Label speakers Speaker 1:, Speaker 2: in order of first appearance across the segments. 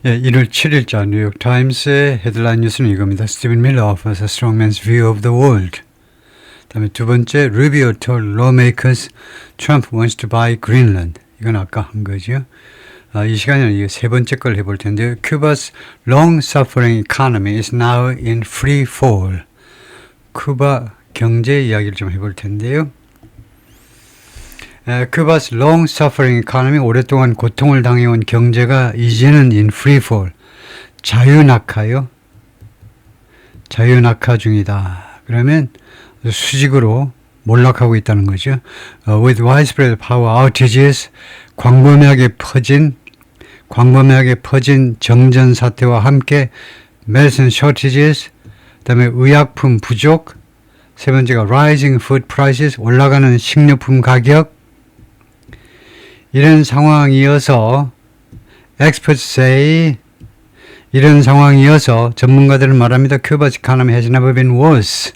Speaker 1: 예, 1월 7일자 뉴욕 타임스의 헤드라인 뉴스는 이겁니다. Stephen Miller offers a strongman's view of the world. 다음에 두 번째, Rubio told lawmakers Trump wants to buy Greenland. 이건 아까 한 거죠. 이 시간에는 이 세 번째 걸 해볼 텐데요. Cuba's long-suffering economy is now in free fall. 쿠바 경제 이야기를 좀 해볼 텐데요. Cuba's long-suffering economy, 오랫동안 고통을 당해온 경제가 이제는 in free fall, 자유낙하요. 자유낙하 중이다. 그러면 수직으로 몰락하고 있다는 거죠. With widespread power outages, 광범위하게 퍼진 정전 사태와 함께 medicine shortages, 그다음에 의약품 부족, 세 번째가 rising food prices, 올라가는 식료품 가격. 이런 상황이어서 experts say, 이런 상황이어서 전문가들은 말합니다. Cuba's economy has never been worse.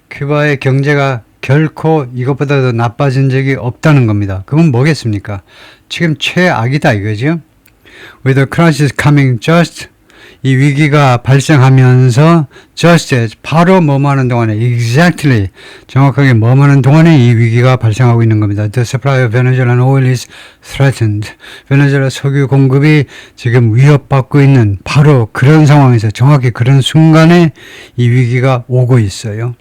Speaker 1: 큐바의 경제가 결코 이것보다 더 나빠진 적이 없다는 겁니다. 그건 뭐겠습니까? 지금 최악이다 이거죠. With the crisis coming just, 이 위기가 발생하면서 just as, 바로 뭐하는 동안에 exactly, 정확하게 뭐하는 동안에 이 위기가 발생하고 있는 겁니다. The supply of Venezuelan oil is threatened. 베네수엘라 석유 공급이 지금 위협받고 있는 바로 그런 상황에서 정확히 그런 순간에 이 위기가 오고 있어요.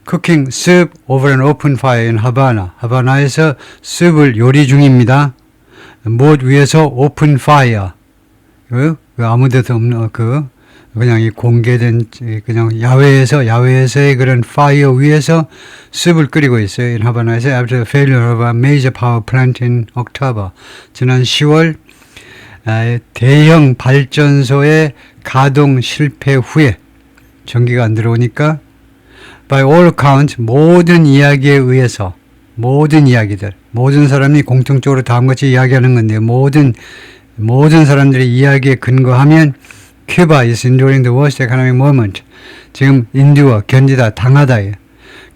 Speaker 1: Cooking soup over an open fire in Havana. 하바나에서 숲을 요리 중입니다. 못 위에서 open fire. 아무데도 없는 그냥 이 공개된 그냥 야외에서의 그런 파이어 위에서 숲을 끓이고 있어요. in 하바나에서 after the failure of a major power plant in October. 지난 10월 대형 발전소의 가동 실패 후에 전기가 안 들어오니까 by all accounts, 모든 이야기에 의해서, 모든 이야기들, 모든 사람이 공통적으로 다음같이 이야기하는 건데요. 모든 사람들의 이야기에 근거하면 Cuba is enduring the worst economic moment. 지금 인도와 견디다, 당하다.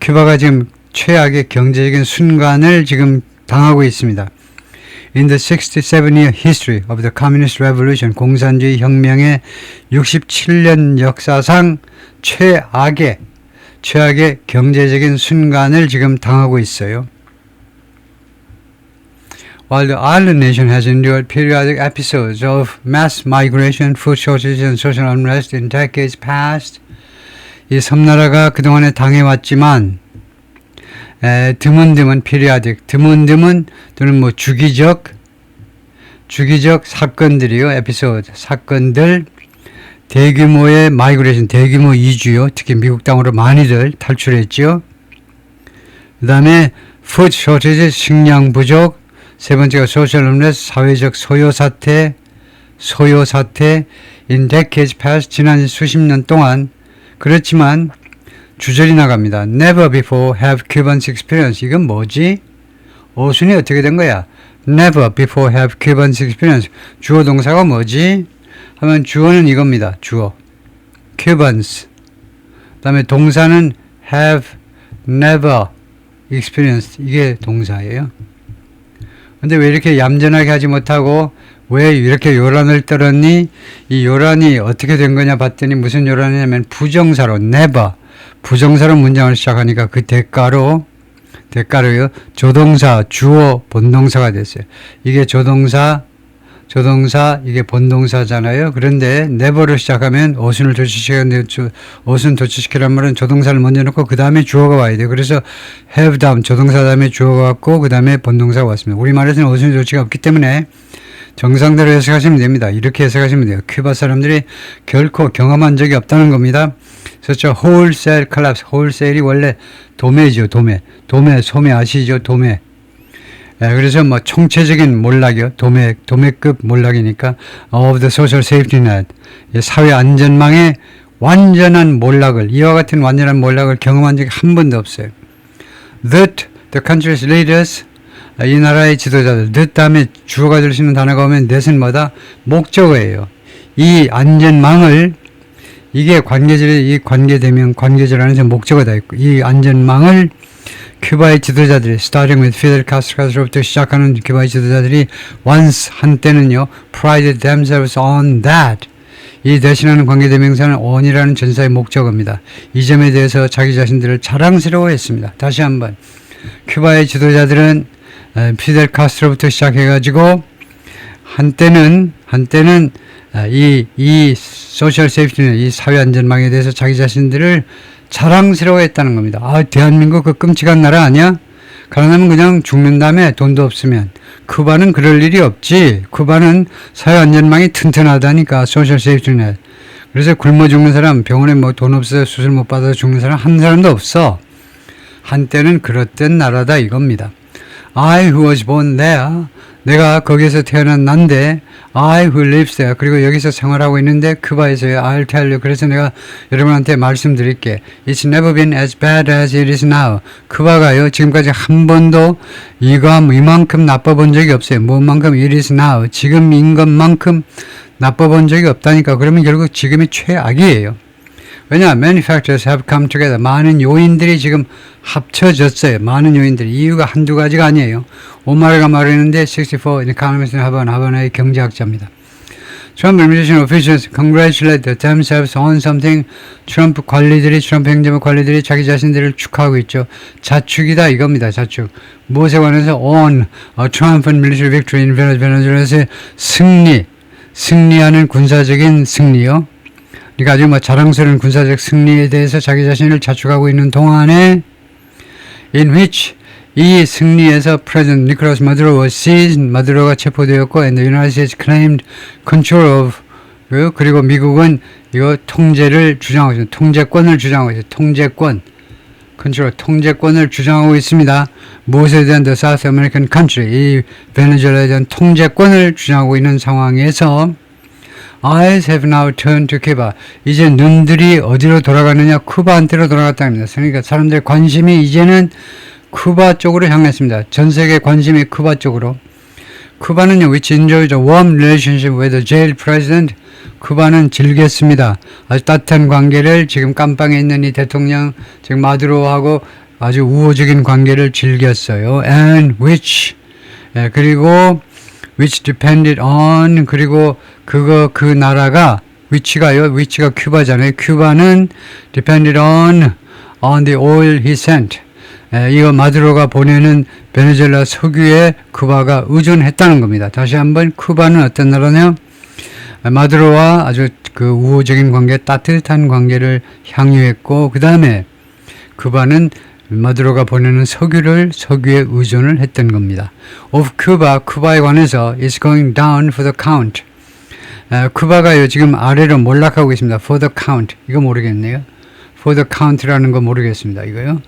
Speaker 1: 큐바가 지금 최악의 경제적인 순간을 지금 당하고 있습니다. In the 67-year history of the Communist Revolution, 공산주의 혁명의 67년 역사상 최악의 경제적인 순간을 지금 당하고 있어요. While the island nation has endured periodic episodes of mass migration, food shortages and social unrest in decades past, 이 섬나라가 그동안에 당해왔지만 드문드문 periodic, 드문드문 또는 뭐 주기적 사건들이요, 에피소드, 사건들, 대규모의 마이그레이션, 대규모 이주요. 특히 미국 땅으로 많이들 탈출했죠. 그 다음에 food shortage, 식량 부족. 세 번째가 social unrest, 사회적 소요 사태. in decades past, 지난 수십 년 동안. 그렇지만 주절이 나갑니다. Never before have Cubans experienced. 이건 뭐지? 어순이 어떻게 된 거야? Never before have Cubans experienced. 주어 동사가 뭐지? 하면 주어는 이겁니다. 주어. Cubans. 그 다음에 동사는 have never experienced. 이게 동사예요. 근데 왜 이렇게 얌전하게 하지 못하고 왜 이렇게 요란을 떨었니? 이 요란이 어떻게 된 거냐 봤더니 무슨 요란이냐면 부정사로 never. 부정사로 문장을 시작하니까 그 대가로요. 조동사, 주어, 본동사가 됐어요. 이게 조동사, 이게 본동사잖아요. 그런데 never로 시작하면 어순을 도치시키는데 어순 도치시키란 말은 조동사를 먼저 넣고 그 다음에 주어가 와야 돼요. 그래서 have 다음 조동사 다음에 주어가 왔고 그 다음에 본동사가 왔습니다. 우리말에서는 어순 조치가 없기 때문에 정상대로 해석하시면 됩니다. 이렇게 해석하시면 돼요. 큐바 사람들이 결코 경험한 적이 없다는 겁니다. 그렇죠. wholesale collapse. wholesale이 원래 도매죠. 도매, 소매 아시죠? 도매. 그래서 뭐 총체적인 몰락이요. 도매급 몰락이니까 of the social safety net. 사회 안전망의 완전한 몰락을, 이와 같은 완전한 몰락을 경험한 적이 한 번도 없어요. That the country's leaders, 이 나라의 지도자들, that 다음에 주어가 될 수 있는 단어가 오면 that은 뭐다? 목적어예요. 이 안전망을 이게 이 관계되면 관계절 안에서 목적어 다 있고 이 안전망을 큐바의 지도자들이 starting with Fidel Castro부터 시작하는 큐바의 지도자들이 once 한때는요 prided themselves on that 이 대신하는 관계대명사는 on이라는 전사의 목적어입니다. 이 점에 대해서 자기 자신들을 자랑스러워했습니다. 다시 한번 큐바의 지도자들은 피델 카스트로부터 시작해가지고 한때는 이 소셜 세이프티넷 이 사회 안전망에 대해서 자기 자신들을 자랑스러워했다는 겁니다. 아, 대한민국 그 끔찍한 나라 아니야? 가능하면 그냥 죽는 다음에 돈도 없으면. 쿠바는 그럴 일이 없지. 쿠바는 사회 안전망이 튼튼하다니까 소셜 세이프티넷. 그래서 굶어 죽는 사람, 병원에 뭐 돈 없어서 수술 못 받아서 죽는 사람 한 사람도 없어. 한때는 그렇던 나라다 이겁니다. I who was born there. 내가 거기에서 태어난 난데 I who lives there. 그리고 여기서 생활하고 있는데 쿠바에서요. I'll tell you. 그래서 내가 여러분한테 말씀드릴게. It's never been as bad as it is now. 쿠바가요. 지금까지 한 번도 이만큼 나빠본 적이 없어요. 뭐만큼 it is now. 지금인 것만큼 나빠본 적이 없다니까. 그러면 결국 지금이 최악이에요. 왜냐? Many factors have come together. 많은 요인들이 지금 합쳐졌어요. 많은 요인들이. 이유가 한두 가지가 아니에요. 오마르가 말했는데 64 economist in 하바나의 경제학자입니다. Trump administration officials congratulate themselves on something. 트럼프 행정부 관리들이 자기 자신들을 축하하고 있죠. 자축이다 이겁니다. 자축. 무엇에 관해서 on a triumphant military victory in Venezuela의 승리하는 군사적인 승리요. 그러니까 아주 뭐 자랑스러운 군사적 승리에 대해서 자기 자신을 자축하고 있는 동안에 in which 이 승리에서 President Nicolas Maduro was seized, 마두로가 체포되었고 and the United States claimed control of 그리고 미국은 이거 통제를 주장하고 있습니다. 통제권을 주장하고 있습니다. 통제권을 주장하고 있습니다. 무엇에 대한 the South American country 이 베네수엘라에 대한 통제권을 주장하고 있는 상황에서 Eyes have now turned to Cuba. 이제 눈들이 어디로 돌아가느냐? 쿠바한테로 돌아갔답니다. 그러니까 사람들의 관심이 이제는 쿠바 쪽으로 향했습니다. 전 세계 관심이 쿠바 쪽으로. 쿠바는요, which enjoys a warm relationship with the jailed president. 쿠바는 즐겼습니다. 아주 따뜻한 관계를 지금 깜빵에 있는 이 대통령, 지금 마두로하고 아주 우호적인 관계를 즐겼어요. And which, 그리고 which depended on, 그리고 그 나라가, 위치가 큐바잖아요. 큐바는 depended on the oil he sent. 이거 마두로가 보내는 베네수엘라 석유에 쿠바가 의존했다는 겁니다. 다시 한번 쿠바는 어떤 나라냐? 마두로와 아주 그 우호적인 관계, 따뜻한 관계를 향유했고, 그 다음에 쿠바는 마두로가 보내는 석유에 의존을 했던 겁니다. Of Cuba, 쿠바에 관해서 is going down for the count. 쿠바가요 지금 아래로 몰락하고 있습니다. For the count. 이거 모르겠네요. For the count라는 거 모르겠습니다. 이거요.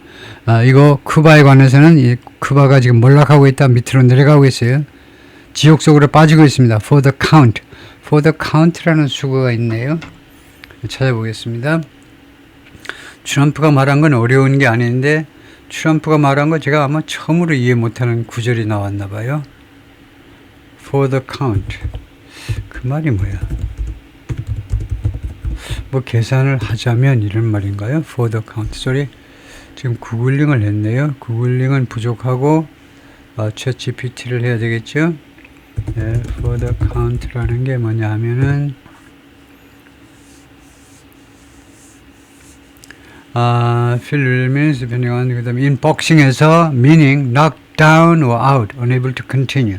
Speaker 1: 이거 쿠바에 관해서는 이 쿠바가 지금 몰락하고 있다. 밑으로 내려가고 있어요. 지옥 속으로 빠지고 있습니다. For the count. For the count라는 수거가 있네요. 찾아보겠습니다. 트럼프가 말한 건 어려운 게 아닌데 트럼프가 말한 거 제가 아마 처음으로 이해 못하는 구절이 나왔나 봐요. For the count. 그 말이 뭐야? 뭐 계산을 하자면 이런 말인가요? For the count. sorry. 지금 구글링을 했네요. 구글링은 부족하고 챗GPT를 해야 되겠죠? 네, for the count라는 게 뭐냐 하면은 fill means depending on 그 다음에 in boxing에서 meaning knocked down or out, unable to continue.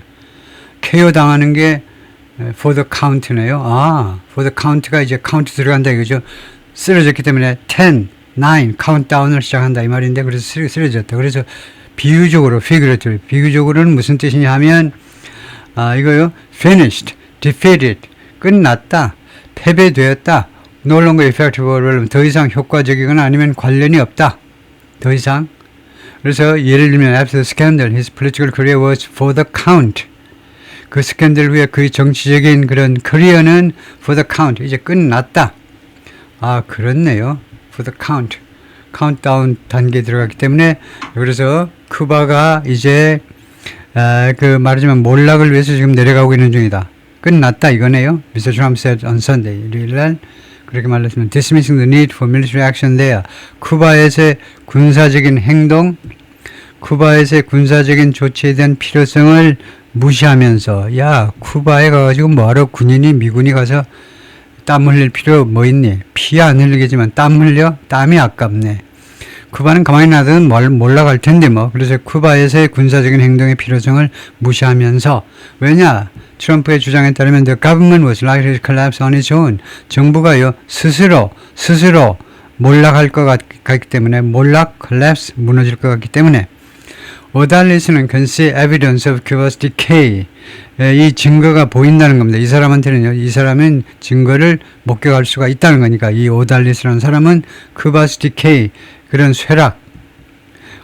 Speaker 1: KO 당하는 게 for the count네요. for the count가 이제 count 들어간다 이거죠. 쓰러졌기 때문에 10, 9 카운트다운을 시작한다 이 말인데 그래서 쓰러졌다. 그래서 비유적으로는 무슨 뜻이냐 하면 이거요. finished, defeated, 끝났다, 패배되었다. no longer effective, 더 이상 효과적이거나 아니면 관련이 없다. 더 이상. 그래서 예를 들면 after the scandal, his political career was for the count. 그 스캔들 후에 그의 정치적인 그런 커리어는 for the count. 이제 끝났다. 그렇네요. for the count. 카운트다운 단계에 들어갔기 때문에 그래서 쿠바가 이제 그 말하자면 몰락을 위해서 지금 내려가고 있는 중이다. 끝났다 이거네요. Mr. Trump said on Sunday. 일요일날 그렇게 말했으면 dismissing the need for military action there. 쿠바에서의 군사적인 행동, 쿠바에서의 군사적인 조치에 대한 필요성을 무시하면서 야 쿠바에 가가지고 뭐하러 군인이 미군이 가서 땀 흘릴 필요 뭐 있니? 피 안 흘리겠지만 땀 흘려? 땀이 아깝네. 쿠바는 가만히 놔두면 몰라갈 텐데 뭐. 그래서 쿠바에서의 군사적인 행동의 필요성을 무시하면서 왜냐? 트럼프의 주장에 따르면 the government was likely to collapse on its own. 정부가요 스스로 몰락할 것 같기 때문에 collapse 무너질 것 같기 때문에 오달리스는 can see evidence of Cuba's decay. 이 증거가 보인다는 겁니다. 이 사람한테는요, 이 사람은 증거를 목격할 수가 있다는 거니까 이 오달리스라는 사람은 Cuba's decay, 그런 쇠락,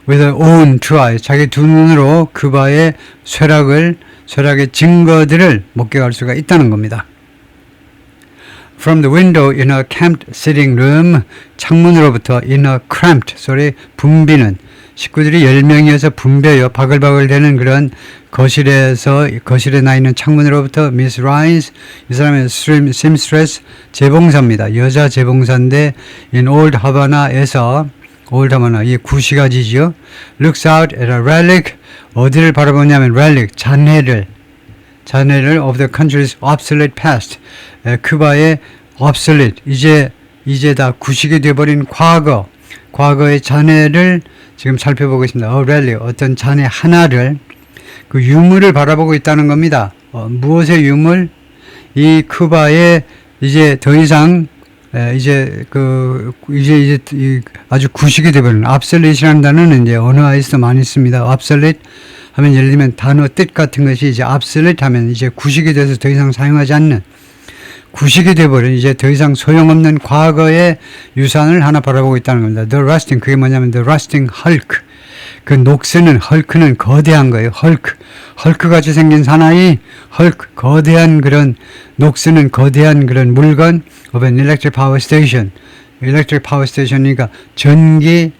Speaker 1: with her own two eyes, 자기 두 눈으로 쿠바의 쇠락의 증거들을 목격할 수가 있다는 겁니다. From the window in a cramped sitting room, 창문으로부터 in a cramped, 소리 붐비는 식구들이 10명이어서 붐벼요. 바글바글대는 그런 거실에 나 있는 창문으로부터 Miss Rice, 이 사람은 seamstress, 재봉사입니다. 여자 재봉사인데 in Old Havana에서 Old Havana, 이 구시가지죠. Looks out at a relic, 어디를 바라보냐면 relic, 잔해를 of the country's obsolete past, 쿠바의 obsolete, 이제 다 구식이 되어버린 과거의 잔해를 지금 살펴보고 있습니다. relic, 어떤 잔해 하나를, 그 유물을 바라보고 있다는 겁니다. 무엇의 유물? 이 쿠바에 이제 더 이상 이제 아주 구식이 되어버린 obsolete이라는 단어는 이제 언어에서 많이 씁니다. obsolete 하면 예를 들면 단어 뜻 같은 것이 이제 obsolete 하면 이제 구식이 돼서 더 이상 사용하지 않는, 구식이 되어버린 이제 더 이상 소용없는 과거의 유산을 하나 바라보고 있다는 겁니다. The rusting, 그게 뭐냐면 the rusting hulk, 그 녹슬은 헐크는 거대한 거예요. 헐크 같이 생긴 사나이, 헐크, 거대한 그런 녹슬은 거대한 그런 물건 of an electric power station. electric power station이니까 전기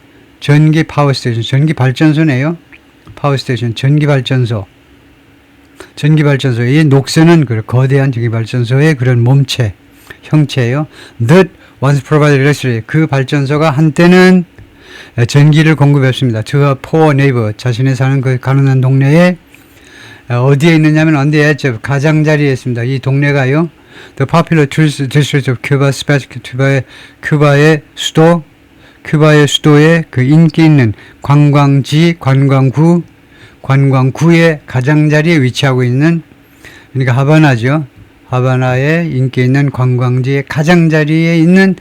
Speaker 1: 파워 스테이션, 전기 발전소네요. 파워 스테이션, 전기 발전소의 녹슬은 그 거대한 전기 발전소의 그런 몸체, 형체예요. That once provided electricity, 그 발전소가 한때는 전기를 공급했습니다. To a poor neighbor, 자신이 사는 그 가난한 동네에 어디에 있느냐면 언제에 가장자리에 있습니다. 이 동네가요. The popular tourist district of Cuba, 큐바의 수도의 그 인기 있는 관광구의 가장자리에 위치하고 있는, 그러니까 하바나죠. 하바나에 인기 있는 관광지의 가장자리에 있는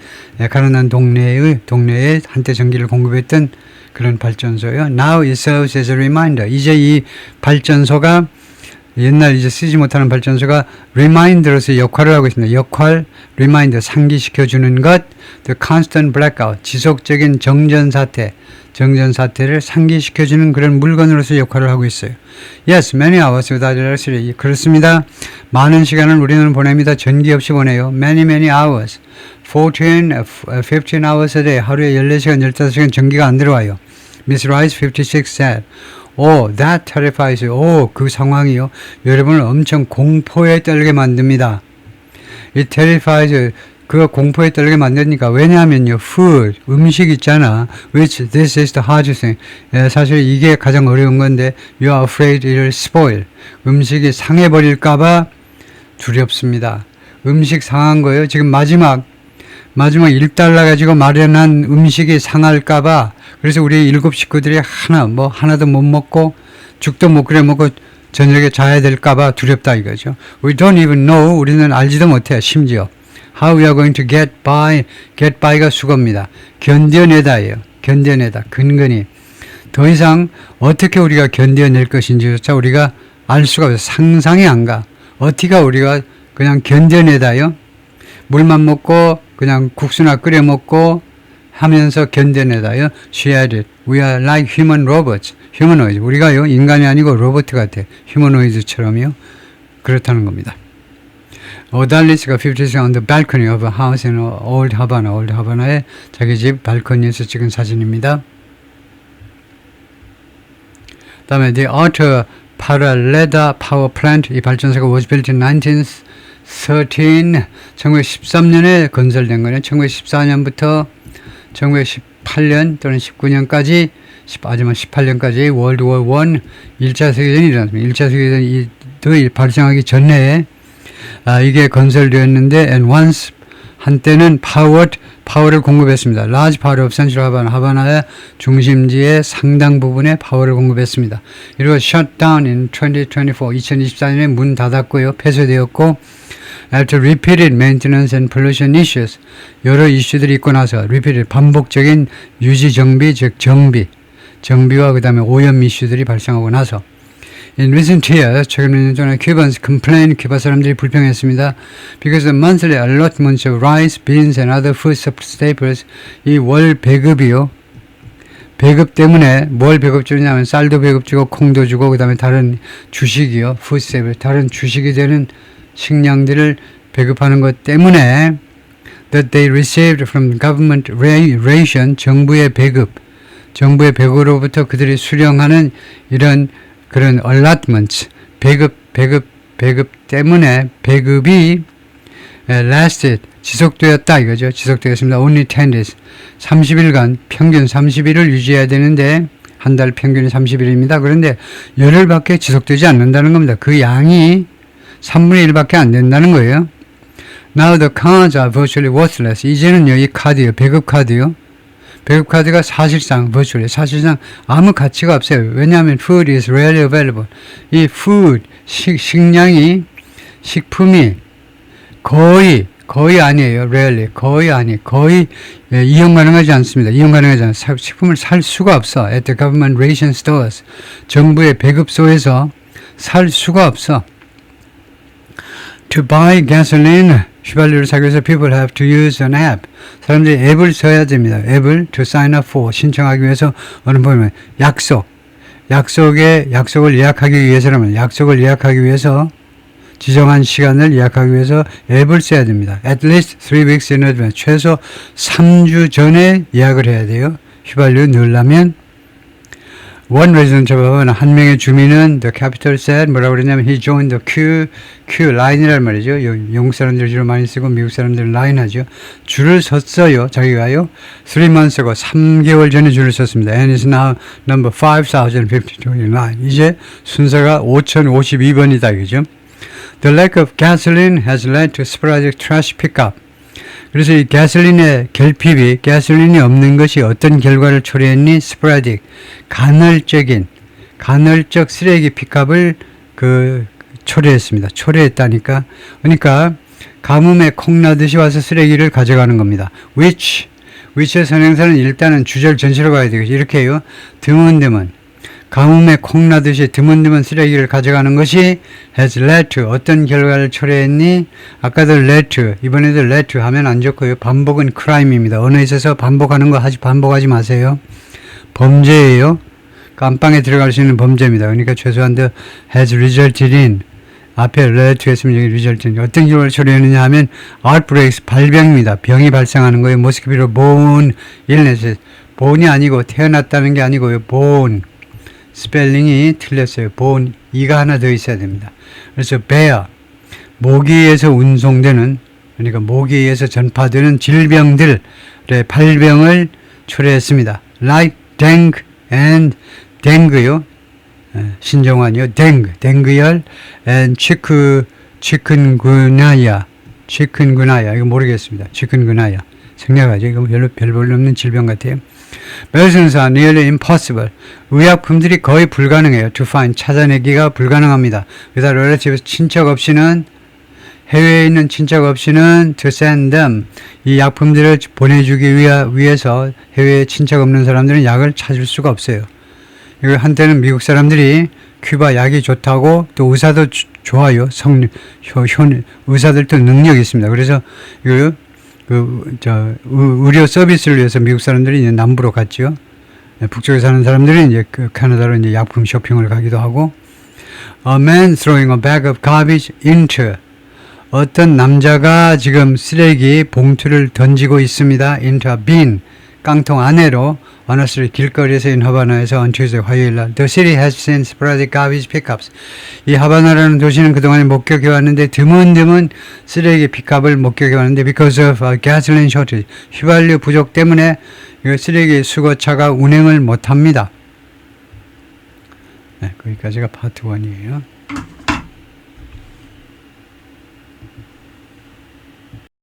Speaker 1: 가난한 동네에 한때 전기를 공급했던 그런 발전소요. Now it serves as a reminder. 이제 이 발전소가 옛날 이제 쓰지 못하는 발전소가 리마인더로서 역할을 하고 있습니다. 리마인더, 상기시켜주는 것, the constant blackout, 지속적인 정전 사태를 상기시켜주는 그런 물건으로서 역할을 하고 있어요. Yes, many hours without electricity. 그렇습니다. 많은 시간을 우리는 보냅니다. 전기 없이 보내요. Many hours. 15 hours a day. 하루에 14시간, 15시간 전기가 안 들어와요. Miss Rice 56 said. That terrifies you. 그 상황이요. 여러분을 엄청 공포에 떨게 만듭니다. It terrifies you. 그 공포에 떨게 만드니까. 왜냐하면요, food, 음식 있잖아. Which this is the hardest thing. 사실 이게 가장 어려운 건데, you are afraid it will spoil. 음식이 상해버릴까봐 두렵습니다. 음식 상한 거예요. 지금 마지막 $1 가지고 마련한 음식이 상할까봐. 그래서 우리 7 식구들이 하나도 못 먹고, 죽도 못 끓여 먹고, 저녁에 자야 될까봐 두렵다 이거죠. We don't even know. 우리는 알지도 못해요. 심지어. How we are going to get by. get by가 수거입니다. 견뎌내다예요. 근근히. 더 이상 어떻게 우리가 견뎌낼 것인지조차 우리가 알 수가 없어요. 상상이 안 가. 어떻게 우리가 그냥 견뎌내다요. 물만 먹고 그냥 국수나 끓여 먹고 하면서 견뎌내다요. She added, we are like human robots. humanoids. 우리가요, 인간이 아니고 로봇 같아. humanoids처럼요. 그렇다는 겁니다. 오달리스가 56 on the balcony of a house in Old Havana. Old Havana의 자기 집 발코니에서 찍은 사진입니다. 다음에 the Alta Paraleda Power Plant, 이 발전소가 was built in 1913년에 건설된 거는 1914년부터 1918년 또는 19년까지 하지만 18년까지 월드워 1 1차 세계대전이 일어났습니다. 1차 세계대전이 발생하기 전에 이게 건설되었는데 and once 한때는 파워를 공급했습니다. large part of central Havana, 하바나의 중심지의 상당 부분에 파워를 공급했습니다. 그리고 shut down in 2024년에 문 닫았고요. 폐쇄되었고 after repeated maintenance and pollution issues 여러 이슈들이 있고 나서 repeated 반복적인 유지 정비 즉 정비와 그 다음에 오염 이슈들이 발생하고 나서 In recent years, 최근 몇 년 전에 Cubans complained, 큐바 사람들이 불평했습니다. Because the monthly allotments of rice, beans and other food staples, 이 월 배급이요. 배급 때문에 뭘 배급 주냐면 쌀도 배급 주고 콩도 주고 그 다음에 다른 주식이요. food staples, 다른 주식이 되는 식량들을 배급하는 것 때문에 that they received from government ration, 정부의 배급으로부터 그들이 수령하는 이런 그런 allotments, 배급 때문에 배급이 lasted, 지속되었다 이거죠. 지속되었습니다. Only 10 days, 30일간 평균 30일을 유지해야 되는데 한 달 평균이 30일입니다. 그런데 열흘밖에 지속되지 않는다는 겁니다. 그 양이 3분의 1밖에 안 된다는 거예요. Now the cards are virtually worthless. 이제는요, 이 카드요, 배급 카드요. 배급 카드가 사실상 아무 가치가 없어요. 왜냐하면 food is rarely available. 이 food, 식품이 거의 아니에요. rarely. 거의 이용 가능하지 않습니다. 식품을 살 수가 없어. at the government ration stores. 정부의 배급소에서 살 수가 없어. To buy gasoline, 휘발유를 사기 위해서 people have to use an app. 사람들이 앱을 써야 됩니다. 앱을 to sign up for, 신청하기 위해서 어느 보면 약속을 예약하기 위해서 지정한 시간을 예약하기 위해서 앱을 써야 됩니다. At least 3 weeks in advance. 최소 3주 전에 예약을 해야 돼요. 휘발유 넣으려면. One resident of Havana, 한 명의 주민은 the capital said 뭐라고 그러냐면 he joined the queue line이란 말이죠. 영국 사람들 주로 많이 쓰고 미국 사람들은 라인 하죠. 줄을 섰어요. 자기가요. 3 months ago, 3개월 전에 줄을 섰습니다. And it's now number 5052 in line. 이제 순서가 5052번이다. 그죠? The lack of gasoline has led to sporadic trash pickup. 그래서 이 가솔린의 결핍이, 가솔린이 없는 것이 어떤 결과를 초래했니? 스포라딕, 간헐적 쓰레기 픽업을 초래했다니까. 그러니까 가뭄에 콩나듯이 와서 쓰레기를 가져가는 겁니다. which의 선행사는 일단은 주절 전치로 가야 되겠죠. 이렇게 해요. 드문드문. 가뭄에 콩나듯이 드문드문 쓰레기를 가져가는 것이 has led to 어떤 결과를 초래했니? 아까도 led to, 이번에도 led to 하면 안 좋고요. 반복은 crime입니다. 언어에 있어서 반복하는 거 반복하지 마세요. 범죄예요. 깜빵에 들어갈 수 있는 범죄입니다. 그러니까 최소한도 has resulted in 앞에 led to 했으면 여기 resulted in 어떤 결과를 초래했느냐 하면 outbreaks, 발병입니다. 병이 발생하는 거예요. mosquito borne illnesses. born이 아니고 태어났다는 게 아니고요. born. 스펠링이 틀렸어요. born, 이가 하나 더 있어야 됩니다. 그래서 bear, 모기에서 운송되는, 그러니까 모기에서 전파되는 질병들의 발병을 초래했습니다. like dengue and dengue요. 신정환이요. dengue열 and chikungunya. 이거 모르겠습니다. chikungunya. 생략하죠. 이거 별 볼일 없는 질병 같아요. Medicines are nearly impossible. 의약품들이 거의 불가능해요. To find, 찾아내기가 불가능합니다. 그래서 relatives, 해외에 있는 친척 없이는 to send them, 이 약품들을 보내주기 위해서 해외에 친척 없는 사람들은 약을 찾을 수가 없어요. 이거 한때는 미국 사람들이 큐바 약이 좋다고, 또 의사도 좋아요. 의사들도 능력이 있습니다. 그래서 이거 의료 서비스를 위해서 미국 사람들이 이제 남부로 갔죠. 북쪽에 사는 사람들은 이제 캐나다로 이제 약품 쇼핑을 가기도 하고. A man throwing a bag of garbage into. 어떤 남자가 지금 쓰레기 봉투를 던지고 있습니다. into a bin. 깡통 안으로 on a street 길거리에서 in 하바나에서 on Tuesday 화요일 날 the city has seen sporadic garbage pickups. 이 하바나라는 도시는 그동안에 목격해 왔는데 드문드문 쓰레기 픽업을 목격해 왔는데 because of gasoline shortage 휘발유 부족 때문에 이 쓰레기 수거차가 운행을 못 합니다. 네, 거기까지가 파트 1이에요.